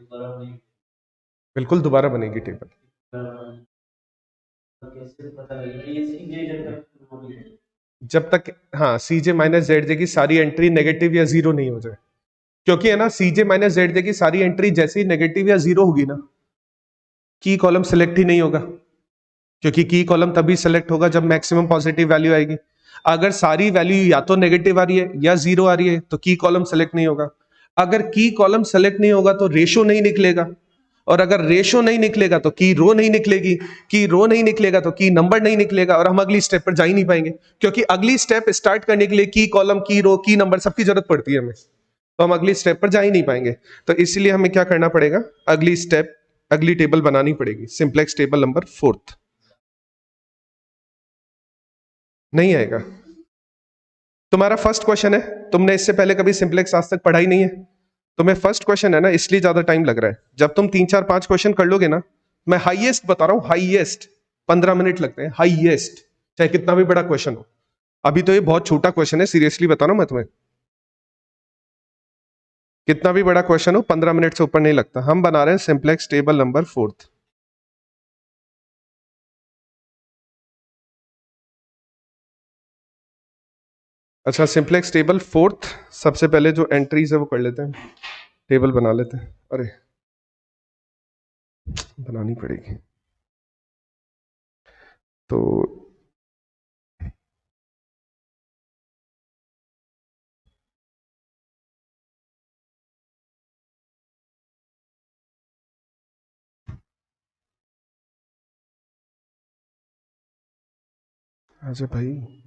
बिल्कुल दोबारा बनेगी टेबल। जब तक हाँ CJ ZJ की सारी एंट्री नेगेटिव या जीरो नहीं हो जाए, क्योंकि है ना CJ ZJ की सारी एंट्री जैसे ही नेगेटिव या जीरो होगी ना, की कॉलम सेलेक्ट ही नहीं होगा, क्योंकि की कॉलम तभी सेलेक्ट होगा जब मैक्सिमम पॉजिटिव वैल्यू आएगी। अगर सारी वैल्यू या तो नेगेटिव आ रही है या जीरो आ रही है तो की कॉलम सेलेक्ट नहीं होगा। अगर की कॉलम सेलेक्ट नहीं होगा तो रेशो नहीं निकलेगा, और अगर रेशो नहीं निकलेगा तो की रो नहीं निकलेगी, की रो नहीं निकलेगा तो की नंबर नहीं निकलेगा, और हम अगली स्टेप पर जा ही नहीं पाएंगे, क्योंकि अगली स्टेप स्टार्ट करने के लिए की कॉलम, की रो, की नंबर सबकी जरूरत पड़ती है हमें, तो हम अगली स्टेप पर जा ही नहीं पाएंगे। तो इसलिए हमें क्या करना पड़ेगा, अगली स्टेप, अगली टेबल बनानी पड़ेगी, सिंप्लेक्स टेबल नंबर 4। नहीं आएगा? तुम्हारा फर्स्ट क्वेश्चन है, तुमने इससे पहले कभी सिंप्लेक्स आज तक पढ़ा ही नहीं है, तुम्हें फर्स्ट क्वेश्चन है ना, इसलिए ज्यादा टाइम लग रहा है। जब तुम 3 4 5 क्वेश्चन कर लोगे ना, मैं हाईएस्ट बता रहा हूं, हाईएस्ट 15 मिनट लगते हैं, हाईएस्ट, चाहे कितना भी बड़ा क्वेश्चन हो। अभी तो ये बहुत छोटा क्वेश्चन है, सीरियसली बता रहा हूं मैं तुम्हें, कितना भी बड़ा क्वेश्चन हो 15 मिनट से ऊपर नहीं लगता। हम बना रहे हैं सिंप्लेक्स टेबल नंबर 4। अच्छा, सिंप्लेक्स टेबल 4, सबसे पहले जो एंट्रीज है वो कर लेते हैं, टेबल बना लेते हैं। अरे बनानी पड़ेगी तो। अच्छा भाई,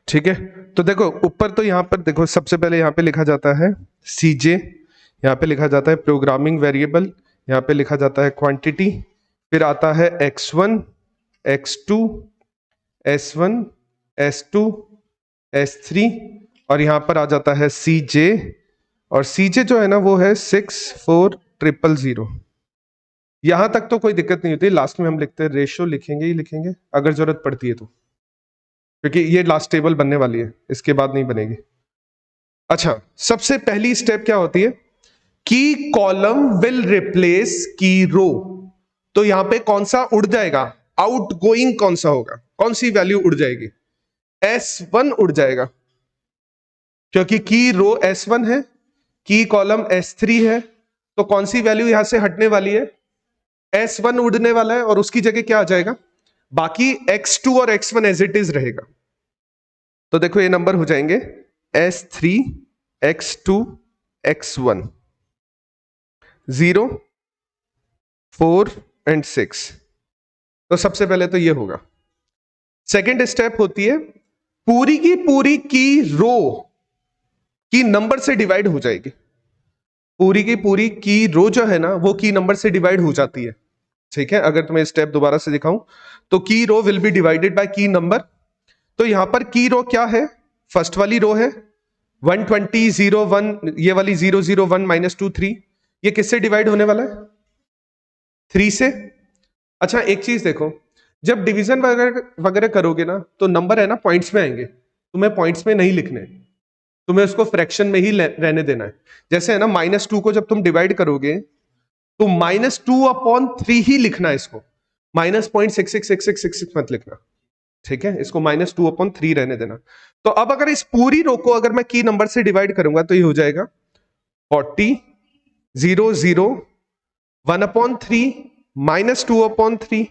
ठीक है। तो देखो ऊपर, तो यहाँ पर देखो, सबसे पहले यहाँ पे लिखा जाता है सीजे, यहाँ पे लिखा जाता है प्रोग्रामिंग वेरिएबल, यहाँ पे लिखा जाता है क्वांटिटी, फिर आता है x1, x2, s1, s2, s3, और यहाँ पर आ जाता है सीजे, और सीजे जो है ना वो है 64000। यहां तक तो कोई दिक्कत नहीं होती, लास्ट में हम लिखते हैं रेशो, लिखेंगे ही लिखेंगे अगर जरूरत पड़ती है तो, क्योंकि ये लास्ट टेबल बनने वाली है, इसके बाद नहीं बनेगी। अच्छा, सबसे पहली स्टेप क्या होती है, की कॉलम विल रिप्लेस की रो। तो यहां पे कौन सा उड़ जाएगा, आउट गोइंग कौन सा होगा, कौन सी वैल्यू उड़ जाएगी, S1 उड़ जाएगा, क्योंकि की रो S1 है, की कॉलम S3 है, तो कौन सी वैल्यू यहां से हटने वाली है, S1 उड़ने वाला है, और उसकी जगह क्या आ जाएगा, बाकी x2 और x1 एज इट इज रहेगा। तो देखो ये नंबर हो जाएंगे S3, x2, x1, 0, 4 एंड 6। तो सबसे पहले तो ये होगा। सेकेंड स्टेप होती है, पूरी की पूरी की रो की नंबर से डिवाइड हो जाएगी, पूरी की पूरी की रो जो है ना वो की नंबर से डिवाइड हो जाती है। ठीक है, अगर तुम्हें स्टेप दोबारा से दिखाऊं, तो की रो विल बी डिवाइडेड बाय की नंबर। तो यहां पर की रो क्या है, फर्स्ट वाली रो है 120 0 1, ये वाली 0 0 1 -2 3, ये किससे डिवाइड होने वाला है, 3 से। अच्छा एक चीज देखो, जब डिवीजन वगैरह वगैरह करोगे ना, तो नंबर है ना पॉइंट्स में आएंगे, तुम्हें पॉइंट्स में नहीं लिखने, तुम्हें उसको फ्रैक्शन में ही रहने देना है। जैसे है ना -2 को जब तुम डिवाइड करोगे, तो -2/3 ही लिखना है इसको, -0.666666 मत लिखना। ठीक है, इसको -2/3 रहने देना। तो अब अगर इस पूरी रो को अगर मैं की नंबर से डिवाइड करूंगा, तो ये हो जाएगा 40 0 0 1/3 -2/3,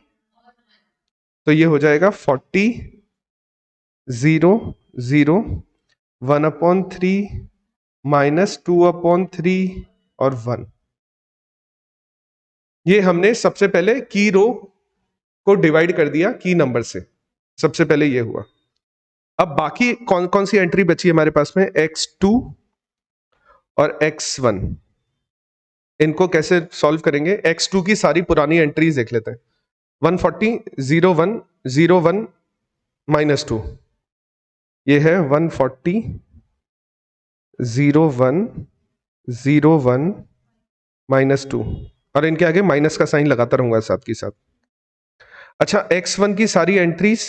तो ये हो जाएगा 40 0 0 1/3 -2/3 और 1। ये हमने सबसे पहले की रो को डिवाइड कर दिया की नंबर से, सबसे पहले ये हुआ। अब बाकी कौन कौन सी एंट्री बची है हमारे पास में, x2 और x1, इनको कैसे सॉल्व करेंगे, x2 की सारी पुरानी एंट्रीज देख लेते हैं। 140 0 1 0 1 -2, ये है 140 0 1 0 1 -2, और इनके आगे माइनस का साइन लगाता रहूंगा साथ के साथ। अच्छा, x1 की सारी एंट्रीज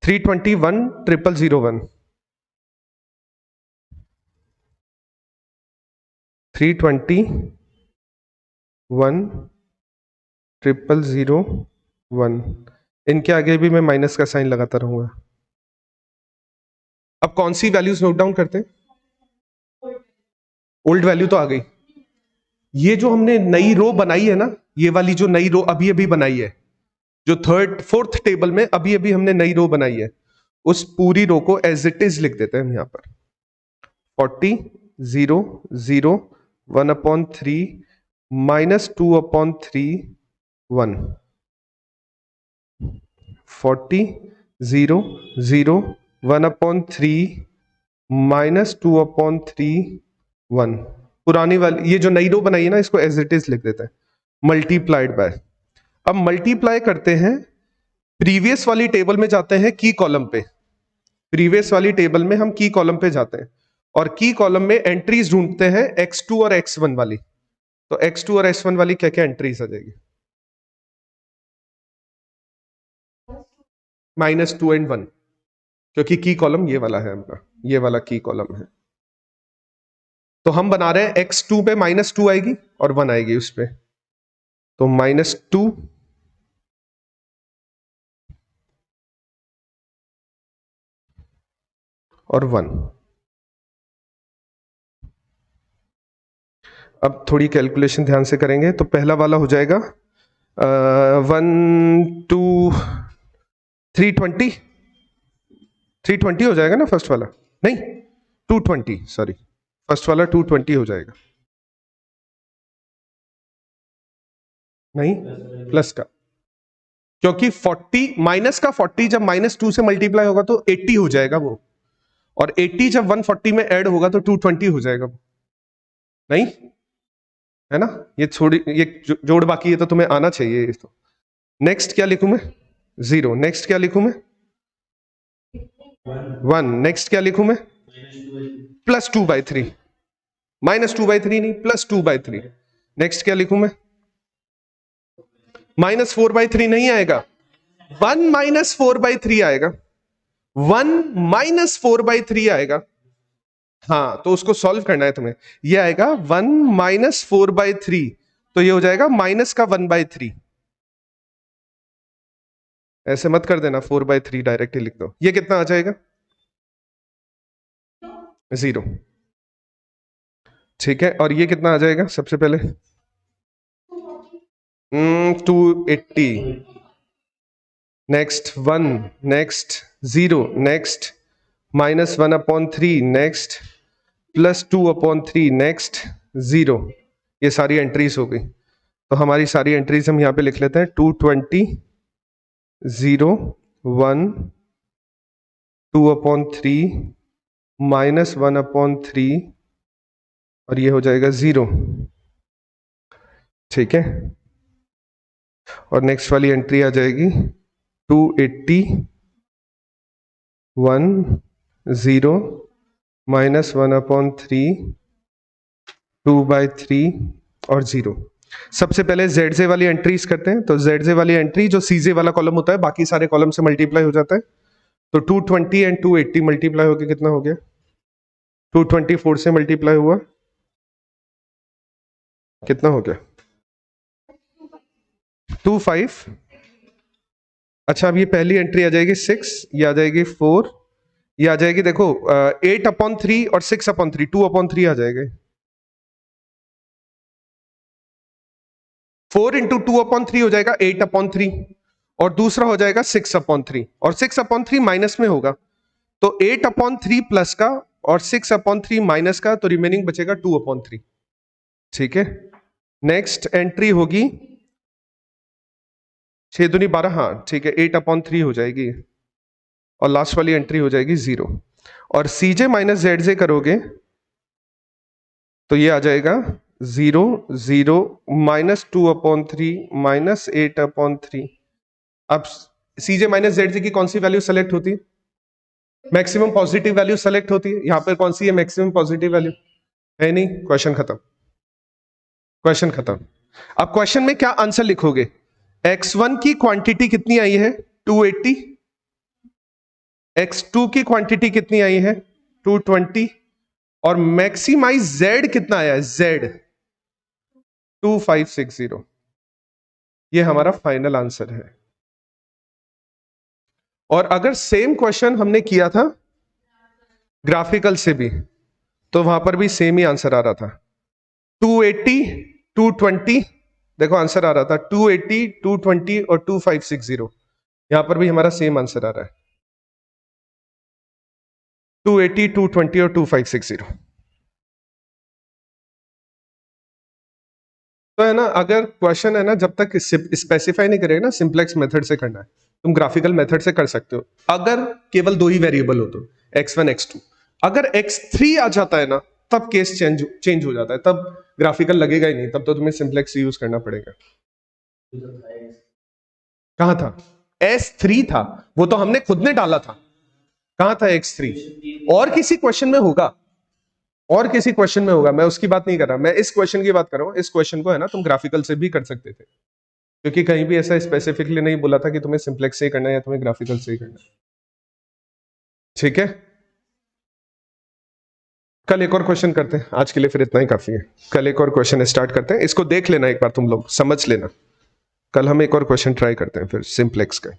321 0001, 321 0001, इनके आगे भी मैं माइनस का साइन लगाता रहूंगा। अब कौन सी वैल्यूज नोट डाउन करते हैं? ओल्ड वैल्यू तो आ गई। ये जो हमने नई रो बनाई है ना, ये वाली जो नई रो अभी अभी बनाई है, जो थर्ड फोर्थ टेबल में अभी अभी हमने नई रो बनाई है, उस पूरी रो को एज इट इज लिख देते हैं हम यहां पर। 40 0 0 1/3 -2/3 1। 40 0 0 1/3 -2/3 1। पुरानी वाली ये जो नई रो बनाई है ना, इसको एज इट इज लिख देते हैं, मल्टीप्लाइड बाय। अब मल्टीप्लाई करते हैं, प्रीवियस वाली टेबल में जाते हैं की कॉलम पे। प्रीवियस वाली टेबल में हम की कॉलम पे जाते हैं और की कॉलम में एंट्रीज ढूंढते हैं x2 और x1 वाली। तो x2 और x1 वाली क्या क्या एंट्रीज आ जाएगी? -2 एंड 1, क्योंकि की कॉलम ये वाला है हमारा, ये वाला की कॉलम है। तो हम बना रहे हैं x2 पे -2 आएगी और 1 आएगी उस पे, तो -2 और 1। अब थोड़ी कैलकुलेशन ध्यान से करेंगे तो पहला वाला हो जाएगा 1 2 320। 320 हो जाएगा ना फर्स्ट वाला? नहीं, 220, सॉरी, फर्स्ट वाला 220 हो जाएगा। नहीं, प्लस का, क्योंकि 40 माइनस का 40 जब -2 से मल्टीप्लाई होगा तो 80 हो जाएगा वो, और 80 जब 140 में ऐड होगा तो 220 हो जाएगा वो। नहीं है ना? ये छोड़ी, ये जोड़ बाकी है तो तुम्हें आना चाहिए ये तो। नेक्स्ट क्या लिखूं मैं? 0। नेक्स्ट क्या लिखूं मैं? 1। नेक्स्ट क्या लिखूं मैं? +2/3। -2/3 नहीं, +2/3। नेक्स्ट क्या लिखूं मैं? -4/3 नहीं आएगा, 1 -4/3 आएगा। 1 -4/3 आएगा। हाँ, तो उसको सॉल्व करना है तुम्हें। ये आएगा 1 -4/3, तो ये हो जाएगा माइनस का 1/3। ऐसे मत कर देना, 4/3 डायरेक्ट ही लिख दो। ये कितना आ जाएगा? 0। ठीक है, और ये कितना आ जाएगा सबसे पहले? 280। Next 1, next 0, next -1/3, next +2/3, next 0। ये सारी एंट्रीज हो गई। तो हमारी सारी एंट्रीज हम यहां पे लिख लेते हैं, 220 0 1 2/3 -1/3 और ये हो जाएगा 0। ठीक है, और नेक्स्ट वाली एंट्री आ जाएगी 280 1 0 -1/3 2/3 और 0। सबसे पहले ZJ वाली एंट्रीज करते हैं। तो ZJ वाली एंट्री जो CJ वाला कॉलम होता है, बाकी सारे कॉलम से मल्टीप्लाई हो जाता है। तो 220 एंड 280 मल्टीप्लाई होकर कितना हो गया? 224 से मल्टीप्लाई हुआ, कितना हो गया? 25। अच्छा, अब ये पहली एंट्री आ जाएगी 6, ये आ जाएगी 4, ये आ जाएगी, देखो 8/3 और 6/3, 2/3 आ जाएगा। 4 इंटू 2/3 हो जाएगा 8/3, और दूसरा हो जाएगा 6/3, और 6/3 माइनस में होगा, तो 8/3 प्लस का और 6/3 माइनस का, तो रिमेनिंग बचेगा 2/3। ठीक है, नेक्स्ट एंट्री होगी 6 दूनी 12, हाँ ठीक है, 8/3 हो जाएगी, और लास्ट वाली एंट्री हो जाएगी 0। और CJ माइनस ZJ करोगे तो ये आ जाएगा 0 0 -2/3 -8/3। अब CJ माइनस ZJ की कौन सी वैल्यू सेलेक्ट होती है? मैक्सिमम पॉजिटिव वैल्यू सेलेक्ट होती है। यहां पर कौन सी है मैक्सिमम पॉजिटिव वैल्यू? है नहीं, क्वेश्चन खत्म, क्वेश्चन खत्म। अब क्वेश्चन में क्या आंसर लिखोगे? x1 की क्वांटिटी कितनी आई है? 280। x2 की क्वांटिटी कितनी आई है? 220। और मैक्सिमाइज z कितना आया है? z 2560। ये हमारा फाइनल आंसर है। और अगर सेम क्वेश्चन हमने किया था ग्राफिकल से भी, तो वहां पर भी सेम ही आंसर आ रहा था 280, 220। देखो आंसर आ रहा था 280, 220 और 2560। यहां पर भी हमारा सेम आंसर आ रहा है 280, 220 और 2560। तो है ना, अगर क्वेश्चन है ना, जब तक स्पेसिफाई नहीं करेगा ना सिंपलेक्स मेथड से करना है, तुम ग्राफिकल मेथड से कर सकते हो अगर केवल दो ही वेरिएबल हो तो, x1 x2। अगर x3 आ जाता है ना, तब केस चेंज हो जाता है, तब ग्राफिकल लगेगा ही नहीं, तब तो तुम्हें सिंपलेक्स यूज करना पड़ेगा। कहां था? S3 था, वो तो हमने खुद ने डाला था। कहां था x3? और किसी क्वेश्चन में होगा, और किसी क्वेश्चन में होगा, मैं उसकी बात नहीं कर रहा, मैं इस क्वेश्चन की बात कर रहा हूं। इस क्वेश्चन को है ना तुम ग्राफिकल से भी कर सकते थे, क्योंकि कहीं भी ऐसा स्पेसिफिकली नहीं बोला था कि तुम्हें सिंप्लेक्स से ही करना है या तुम्हें ग्राफिकल से ही करना है। ठीक है, कल एक और क्वेश्चन करते हैं, आज के लिए फिर इतना ही काफी है। कल एक और क्वेश्चन स्टार्ट करते हैं, इसको देख लेना एक बार, तुम लोग समझ लेना। कल हम एक और क्वेश्चन ट्राई करते हैं फिर सिंप्लेक्स का।